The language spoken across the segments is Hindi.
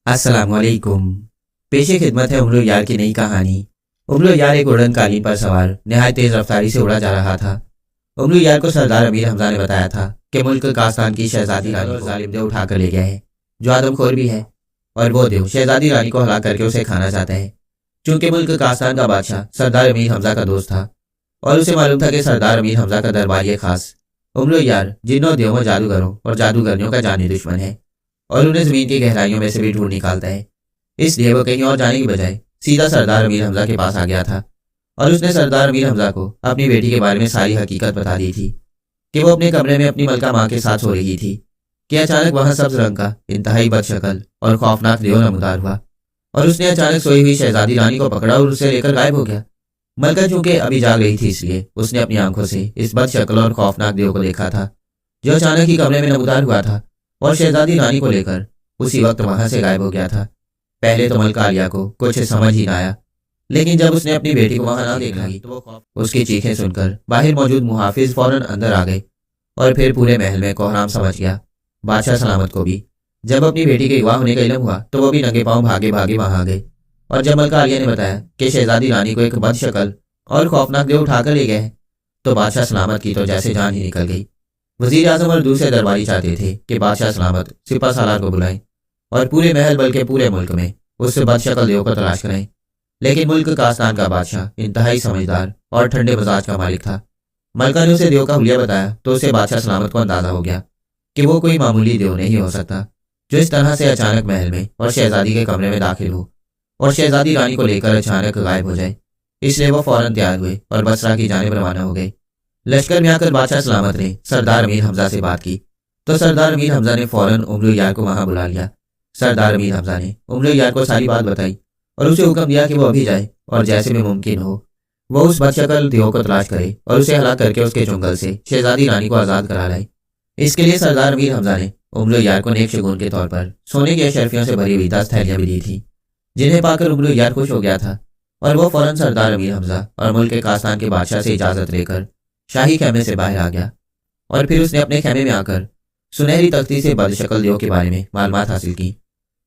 अस्सलामुअलैकुम। पेशे खिदमत है उमरो यार की नई कहानी। उमरो यार एक उड़न कालीन पर सवार नहायत तेज रफ्तारी से उड़ा जा रहा था। उमरो यार को सरदार अमीर हमजा ने बताया था कि मुल्क कास्तान की शहजादी रानी को जालिम देव उठा कर ले गया है, जो आदमखोर भी है, और वो देव शहजादी रानी को हला करके उसे खाना चाहता है। चूंकि मुल्क कास्तान का बादशाह सरदार अमीर हमजा का दोस्त था और उसे मालूम था कि सरदार अमीर हमजा का दरबारी खास उमरो यार जिन्नों देवों जादूगरों और जादूगरनियों का जानी दुश्मन है और उन्हें जमीन की गहराइयों में से भी ढूंढ निकालता है। इसलिए वो कहीं और जाने की बजाय सीधा सरदार अमीर हमजा के पास आ गया था और उसने सरदार अमीर हमजा को अपनी बेटी के बारे में सारी हकीकत बता दी थी कि वो अपने कमरे में अपनी मलका माँ के साथ सो रही थी कि अचानक वहां सब्ज रंग का इंतहाई बदशक्ल और खौफनाक देव नमदार हुआ और उसने अचानक सोई हुई शहजादी रानी को पकड़ा और उसे लेकर गायब हो गया। मलका चूंकि अभी जाग रही थी इसलिए उसने अपनी आंखों से इस बदशक्ल और खौफनाक देव को देखा था, जो अचानक ही कमरे में नमदार हुआ था और शहजादी रानी को लेकर उसी वक्त वहां से गायब हो गया था। पहले तो मलका आलिया को कुछ समझ ही ना आया, लेकिन जब उसने अपनी बेटी को वहां ना देख लगी तो वो उसकी चीखें सुनकर बाहर मौजूद मुहाफिज फौरन अंदर आ गए और फिर पूरे महल में कोहराम समझ गया। बादशाह सलामत को भी जब अपनी बेटी के युवा होने का इल्म हुआ तो वो भी नंगे पांव भागे भागे वहां आ गए और जब मलका आलिया ने बताया कि शहजादी रानी को एक बदशक्ल और खौफनाक देव उठाकर ले गए हैं तो बादशाह सलामत की तो जैसे जान ही निकल गई। वजीर आजम और दूसरे दरबारी चाहते थे कि बादशाह सलामत सिपा सालार को बुलाएं और पूरे महल बल्कि पूरे मुल्क में उस बदशक्ल देव को तलाश करें, लेकिन मुल्क कास्तान का बादशाह इंतहाई समझदार और ठंडे मिजाज का मालिक था। मलका ने उसे देव का हुलिया बताया तो उसे बादशाह सलामत को अंदाजा हो गया कि वो कोई मामूली देव नहीं हो सकता जो इस तरह से अचानक महल में और शहजादी के कमरे में दाखिल हो और शहजादी रानी को लेकर अचानक गायब हो जाए। इसलिए वो फौरन तैयार हुए और बसरा की जानिब रवाना हो गए। लश्कर में आकर बादशाह सलामत ने सरदार अमीर हमजा से बात की तो सरदार अमीर हमजा ने फौरन उमरो यार को वहां बुला लिया। सरदार अमीर हमजा ने उमरो यार को सारी बात बताई और उसे हुक्म दिया कि वो अभी जाए और जैसे भी मुमकिन हो वो उस बदशक्ल देव को तलाश करे और उसे हलाक करके उसके चुंगल से शहजादी रानी को आज़ाद करा लाए। इसके लिए सरदार अमीर हमजा ने उमरो यार को नेक शगुन के तौर पर सोने की अशरफियों से भरी हुई 10 थैलियां भी दी थी, जिन्हें पाकर उमरो यार खुश हो गया था और वो फौरन सरदार अमीर हमजा और मुल्क के कास्तान के बादशाह से इजाजत लेकर शाही खेमे से बाहर आ गया और फिर उसने अपने खेमे में आकर सुनहरी तख्ती से बदशक्ल देव के बारे में मालूमात हासिल की।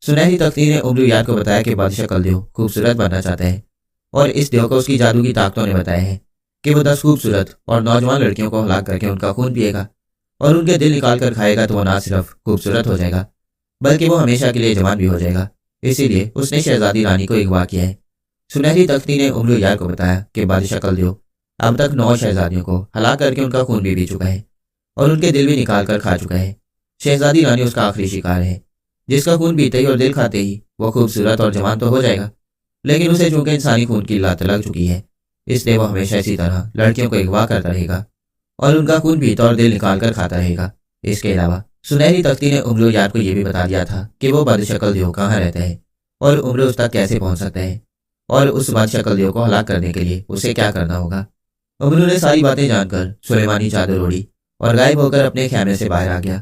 सुनहरी तख्ती ने उमरो यार को बताया कि बदशक्ल देव खूबसूरत बनना चाहता है और इस देव को उसकी जादू की ताकतों ने बताया है कि वो 10 खूबसूरत और नौजवान लड़कियों को हलाक करके उनका खून पिएगा और उनके दिल निकाल कर खाएगा तो वो ना सिर्फ खूबसूरत हो जाएगा बल्कि वो हमेशा के लिए जवान भी हो जाएगा। इसीलिए उसने शहजादी रानी को अगवा किया है। सुनहरी तख्ती ने उमरो यार को बताया कि बदशक्ल देव अब तक 9 शहजादियों को हलाक करके उनका खून भी पी चुका है और उनके दिल भी निकाल कर खा चुका है। शहजादी रानी उसका आखिरी शिकार है, जिसका खून पीते ही और दिल खाते ही वो खूबसूरत और जवान तो हो जाएगा, लेकिन उसे चूंकि इंसानी खून की लत लग चुकी है इसलिए वो हमेशा इसी तरह लड़कियों को अगवा करता रहेगा और उनका खून पीता और दिल निकाल कर खाता रहेगा। इसके अलावा सुनहरी तख्ती ने उमरो यार को यह भी बता दिया था कि वो बदशक्ल देव कहाँ रहता है और उमरो उस तक कैसे पहुंच सकता है और उस बदशक्ल देव को हलाक करने के लिए उसे क्या करना होगा। उमरो ने सारी बातें जानकर सुलेमानी चादर ओढ़ी और गायब होकर अपने खेमे से बाहर आ गया।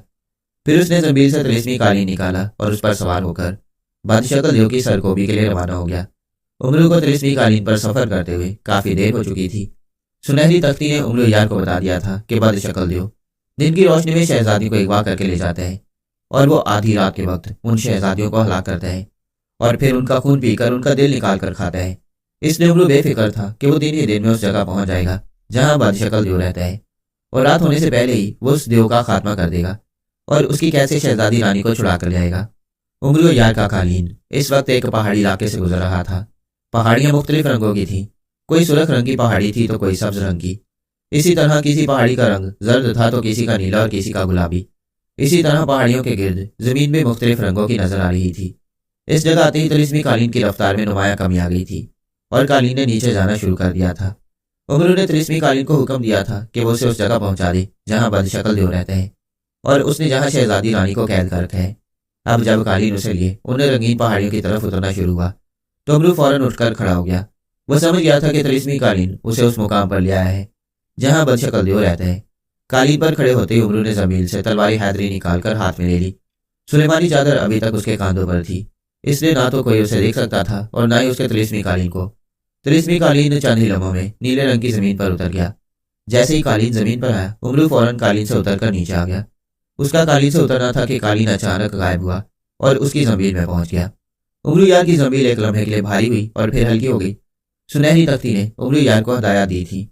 फिर उसने जमीन से तिलिस्मी कालीन निकाला और उस पर सवार होकर बदशक्ल देव की सरकोबी के लिए रवाना हो गया। उमरो को तिलिस्मी कालीन पर सफर करते हुए काफी देर हो चुकी थी। सुनहरी तख्ती ने उमरो यार को बता दिया था कि बदशक्ल देव दिन की रोशनी में शहजादी को अगवा करके ले जाता है और वो आधी रात के वक्त उन शहजादियों को हलाक करता है और फिर उनका खून पीकर उनका दिल निकाल कर खाता है। इसलिए उमरो बेफिक्र था कि वो दिन ही दिन में उस जगह पहुंच जाएगा जहां बदशक्ल देव रहता है और रात होने से पहले ही वो उस देव का खात्मा कर देगा और उसकी कैसे शहजादी रानी को छुड़ा कर जाएगा। उमरो यार का कालीन इस वक्त एक पहाड़ी इलाके से गुजर रहा था। पहाड़ियां मुख्तलिफ रंगों की थी, कोई सुर्ख रंग की पहाड़ी थी तो कोई सब्ज रंग की। इसी तरह किसी पहाड़ी का रंग जर्द था तो किसी का नीला और किसी का गुलाबी। इसी तरह पहाड़ियों के गिर्द जमीन में मुख्तलिफ रंगों की नजर आ रही थी। इस जगह आते ही तिलिस्मी कालीन की रफ्तार में नुमाया कमी आ गई थी और कालीन ने नीचे जाना शुरू कर दिया था। उमरो ने तिलिस्मी कालीन को हुक्म दिया था कि वो उसे उस जगह पहुंचा दे जहां बदशक्ल देव रहता है और उसने जहां शहजादी रानी को कैद कर रखा है। अब जब कालीन उसे लिए उन रंगीन पहाड़ियों की तरफ उतरना शुरू हुआ तो उमरो फौरन उठकर खड़ा हो गया। वह समझ गया था कि तिलिस्मी कालीन उसे उस मुकाम पर ले आया है जहां बदशक्ल देव रहता है। कालीन पर खड़े होते ही उमरो ने जमीन से तलवारी हैदरी निकालकर हाथ में ले ली। सुलेमानी चादर अभी तक उसके कांधों पर थी, इसलिए ना तो कोई उसे देख सकता था और ना ही उसके तिलिस्मी कालीन को। तिलिस्मी कालीन चंद ही लम्हों में नीले रंग की जमीन पर उतर गया। जैसे ही कालीन जमीन पर आया उमरो फौरन कालीन से उतरकर नीचे आ गया। उसका कालीन से उतरना था कि कालीन अचानक गायब हुआ और उसकी जमीन में पहुंच गया। उमरू यार की जमीन एक लम्हे के लिए भारी हुई और फिर हल्की हो गई। सुनहरी तख्ती ने उमरू यार को हदायत दी थी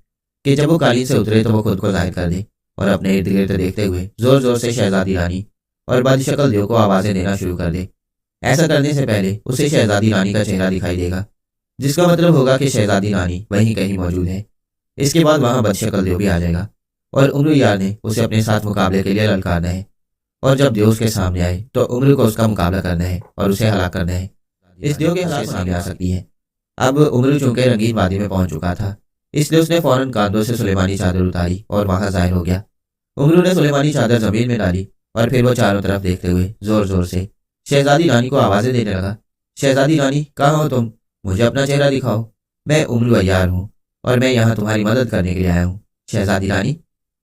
कि जब वो कालीन से उतरे तो वो खुद को जाहिर कर दे और अपने इर्द गिर्द देखते हुए जोर जोर से शहजादी रानी और बदशक्ल देव को आवाज़ें देना शुरू कर दे। ऐसा करने से पहले उसे शहजादी रानी का चेहरा दिखाई देगा, जिसका मतलब होगा कि शहजादी रानी वहीं कहीं मौजूद है। इसके बाद वहां बदशक्ल देव भी आ जाएगा और उमरू यार ने उसे अपने साथ मुकाबले के लिए ललकारना है। और जब देव उसके सामने आए तो उमरू को उसका मुकाबला करना है और उसे हलाक करना है। इस देव के हाथ सामने आ सकती है। अब उमरू चूंकि रंगीन वादी में पहुंच चुका था, इसलिए उसने फौरन कांधों से सुलेमानी चादर उतारी और वहां जाहिर हो गया। उमरू ने सुलेमानी चादर जमीन में डाली और फिर वो चारों तरफ देखते हुए जोर जोर से शहजादी रानी को आवाजें देने लगा। शहजादी रानी, कहाँ हो तुम? मुझे अपना चेहरा दिखाओ। मैं उमरू अय्यार हूँ और मैं यहाँ तुम्हारी मदद करने के लिए आया हूँ। शहजादी रानी,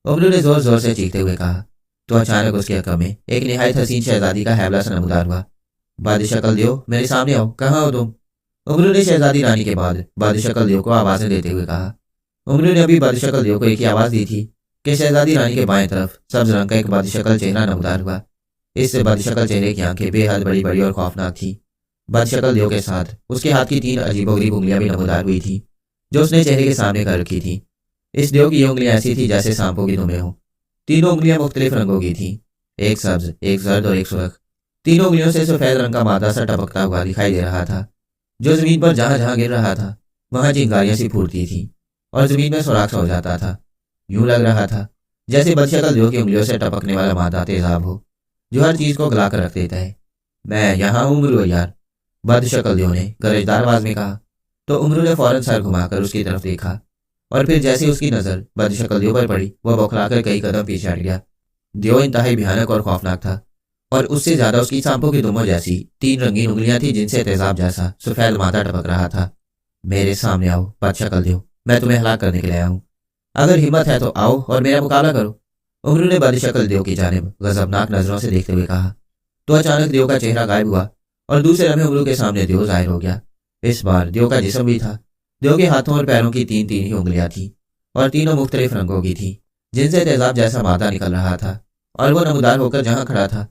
उमरू ने जोर जोर से चीखते हुए कहा। तो अचानक उसके हक़ में एक निहायत हसीन शहजादी का हैबला सा नमूदार हुआ। बादशक्ल देव, मेरे सामने आओ, कहाँ हो तुम? उमरू ने शहजादी रानी के बाद बादशक्ल देव को आवाजें देते हुए कहा। उमरू ने अभी बादशक्ल देव को एक ही आवाज़ दी थी कि शहजादी रानी के बाएं तरफ सब्ज रंग का एक बदशक्ल चेहरा नमदार हुआ। इस बदशक्ल चेहरे की आंखें बेहद बड़ी बड़ी और खौफनाक थी। बदशक्ल देव के साथ उसके हाथ की 3 अजीबोगरीब उंगलियां भी नमदार हुई थी, जो उसने चेहरे के सामने कर रखी थी। इस देव की उंगलियां ऐसी थी जैसे सांपों की दुमें हों। तीनों उंगलियां मुख्तलिफ रंगों की थी, एक सब्ज, एक जर्द और एक सुर्ख। तीनों उंगलियों से सफेद रंग का मादा सा टपकता हुआ दिखाई दे रहा था, जो जमीन पर जहां जहां गिर रहा था वहां चिंगारियां सी फूटती थी और जमीन में सुराख सा हो जाता था। यूं लग रहा था जैसे बदशक्ल देव की उंगलियों से टपकने वाला मादा तेजाब हो, जो हर चीज को गला कर रख देता है। मैं यहाँ हूँ उमरू यार, बदशक्ल देव ने गरजदार आवाज में कहा। तो उमरू ने फौरन सर घुमाकर उसकी तरफ देखा और फिर जैसे उसकी नजर बदशक्ल देव पर पड़ी, वह बौखलाकर कई कदम पीछे हट गया। देव इंतहाई भयानक और खौफनाक था और उससे ज्यादा उसकी सांपों की दुमों जैसी 3 रंगीन उंगलियां थी, जिनसे तेजाब जैसा सफेद मादा टपक रहा था। मेरे सामने आओ बदशक्ल देव, मैं तुम्हें हलाक करने के लिए आया हूँ। अगर हिम्मत है तो आओ और मेरा मुकाबला करो। उमरू ने बदशक्ल देव की जानिब गजबनाक नजरों से देखते हुए कहा। तो अचानक देव का चेहरा गायब हुआ और दूसरे लम्हे उमरू के सामने देव जाहिर हो गया। इस बार देव का जिस्म भी था। देव के हाथों और पैरों की 3-3 ही उंगलियां थी और तीनों मुख्तलिफ रंगों की थी, जिनसे तेजाब जैसा मादा निकल रहा था। और वो नमदार होकर जहां खड़ा था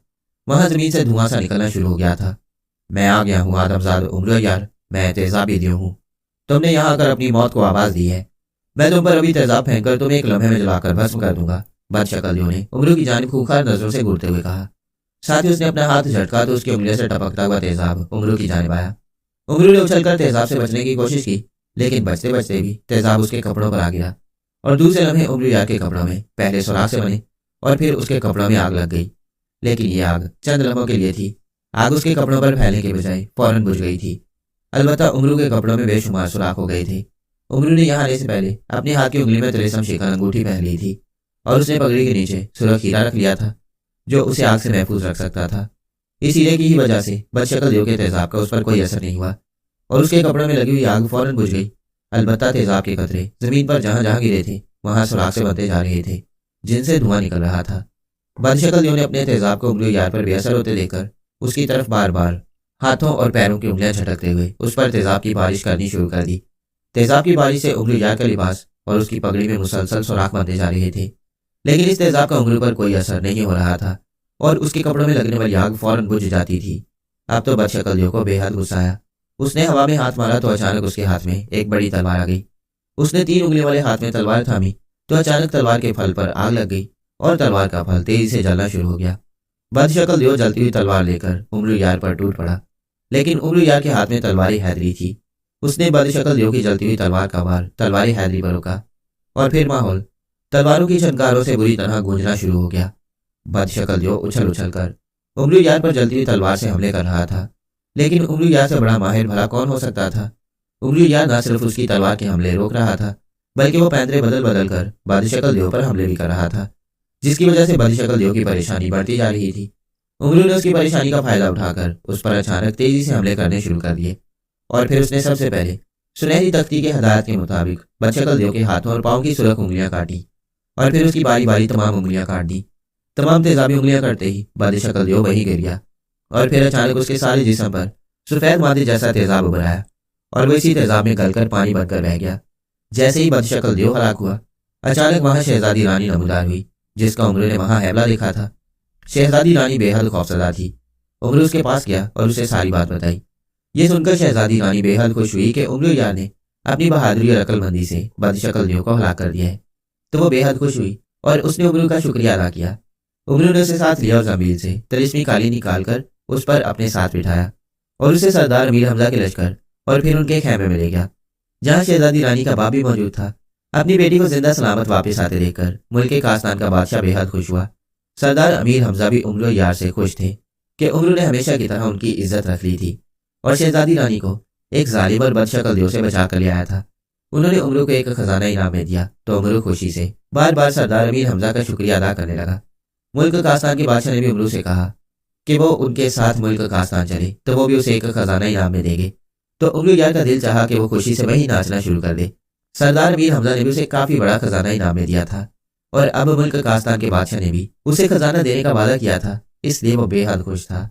वहां जमीन से धुआं सा निकलना शुरू हो गया था। मैं आ गया हूँ आदमजाद उमरू यार, मैं तेजाबी देव हूँ। तुमने यहाँ आकर अपनी मौत को आवाज दी है। मैं तुम पर अभी तेजाब फेंककर तुम्हें एक लम्हे में जलाकर भस्म कर दूंगा। बदशक्ल देव ने उमरू की जानिब खूंखार नजरों से घूरते हुए कहा। साथ ही उसने अपना हाथ झटका तो उसकी उंगलियों से टपकता हुआ तेजाब उमरू की जानिब आया। उमरू ने उछलकर तेजाब से बचने की कोशिश की, लेकिन बचते बचते भी तेजाब उसके कपड़ों पर आ गिरा और दूसरे लम्हे उमरू यार के कपड़ों में पहले सुराख से बने और फिर उसके कपड़ों में आग लग गई। लेकिन ये आग चंद लम्हों के लिए थी। आग उसके कपड़ों पर फैलने के बजाय फौरन बुझ गई थी। अलबत्ता उमरू के कपड़ों में बेशुमार सुराख हो गए थे। उमरू ने यहाँ आने से पहले अपने हाथ की उंगली में तिलिस्म शिकन अंगूठी पहन ली थी और उसने पगड़ी के नीचे सुर्ख हीरा रख लिया था, जो उसे आग से महफूज रख सकता था। इस हीरे की ही वजह से बदशक्ल देव के तेजाब का उस पर कोई असर नहीं हुआ और उसके कपड़ों में लगी हुई आग फौरन बुझ गई। अलबत्ता तेजाब के कतरे जमीन पर जहां जहां गिरे थे वहां सुराख से बनते जा रहे थे, जिनसे धुआं निकल रहा था। बदशक्ल देव ने अपने तेजाब को उमरू यार पर बेअसर होते देखकर उसकी तरफ बार बार हाथों और पैरों की उंगलियां झटकते हुए उस पर तेजाब की बारिश करनी शुरू कर दी। तेजाब की बारिश से उमरू यार का लिबास और उसकी पगड़ी में मुसलसल सुराख बनते जा रहे थे, लेकिन इस तेजाब का उमरू पर कोई असर नहीं हो रहा था और उसके कपड़ों में लगने वाली आग फौरन बुझ जाती थी। अब तो बदशक्ल देव को बेहद गुस्सा आया। उसने हवा में हाथ मारा तो अचानक उसके हाथ में एक बड़ी तलवार आ गई। उसने 3 उंगलियों वाले हाथ में तलवार थामी तो अचानक तलवार के फल पर आग लग गई और तलवार का फल तेजी से जलना शुरू हो गया। बदशक्ल देव जलती हुई तलवार लेकर उमरू यार पर टूट पड़ा, लेकिन उमरू यार के हाथ में तलवारी हैदरी थी। उसने बदशक्ल देव की जलती हुई तलवार का वार तलवारी हैदरी पर रोका और फिर माहौल तलवारों की झनकारों से बुरी तरह गूंजना शुरू हो गया। बदशक्ल देव उछल उछल कर उमरू यार पर जलती हुई तलवार से हमले कर रहा था, लेकिन उमरू यार से बड़ा माहिर भला कौन हो सकता था। उमरू यार न सिर्फ उसकी तलवार के हमले रोक रहा था, बल्कि वो पैंतरे बदल बदल कर बदशक्ल देव पर हमले भी कर रहा था, जिसकी वजह से बदशक्ल देव की परेशानी बढ़ती जा रही थी। उमरू ने उसकी परेशानी का फायदा उठाकर उस पर अचानक तेजी से हमले करने शुरू कर दिए और फिर उसने सबसे पहले सुनहरी तख्ती के हदायत के मुताबिक बदशक्ल देव के हाथों और पाँव की सुर्ख उंगलियां काटी और फिर उसकी बारी बारी तमाम उंगलियां काट दी। तमाम तेजाबी उंगलियां करते ही बदशक्ल देव वहीं गिर गया और फिर अचानक उसके सारे जिस्म पर सफेद मादे जैसा तेजाब उभर आया और वो इसी तेजाब में गलकर पानी बनकर बह गया। जैसे ही बदशक्ल देव हलाक हुआ, अचानक वहां शहजादी रानी नमूदार हुई, जिसका उमरू ने वहां हैबला देखा था। शहजादी रानी बेहद खौफजदा थी। उमरू उसके पास गया और उसे सारी बात बताई। ये सुनकर शहजादी रानी बेहद खुश हुई कि उमर यार ने अपनी बहादुरी और अक्लमंदी से बदशक्ल देव को हला कर दिया है। तो वो बेहद खुश हुई और उसने उमर का शुक्रिया अदा किया। उमर ने उसे साथ लिया और जमील से तिलिस्मी कालीन निकाल कर उस पर अपने साथ बिठाया और उसे सरदार अमीर हमजा के लश्कर और फिर उनके खेमे में ले गया, जहाँ शहजादी रानी का बाप भी मौजूद था। अपनी बेटी को जिंदा सलामत वापस आते देखकर मुल्क कास्तान का बादशाह बेहद खुश हुआ। सरदार अमीर हमजा भी उमर यार से खुश थे कि उमर ने हमेशा की तरह उनकी इज्जत रख ली थी और शहजादी रानी को एक जालिम और बदशक्ल देव से बचा कर ले आया था। उन्होंने उमर को एक खजाना इनाम में दिया तो उमर खुशी से बार बार सरदार अमीर हमजा का शुक्रिया अदा करने लगा। मुल्क कास्तान के बादशाह ने भी उमर से कहा कि वो उनके साथ मुल्क कास्तान चले तो वो भी उसे एक खजाना इनाम में देंगे। तो उमर यार का दिल चाहा कि वो खुशी से वही नाचना शुरू कर दे। सरदार अमीर हमजा ने भी उसे काफी बड़ा खजाना इनाम में दिया था और अब मुल्क कास्तान के बादशाह ने भी उसे खजाना देने का वादा किया था, इसलिए वो बेहद खुश था।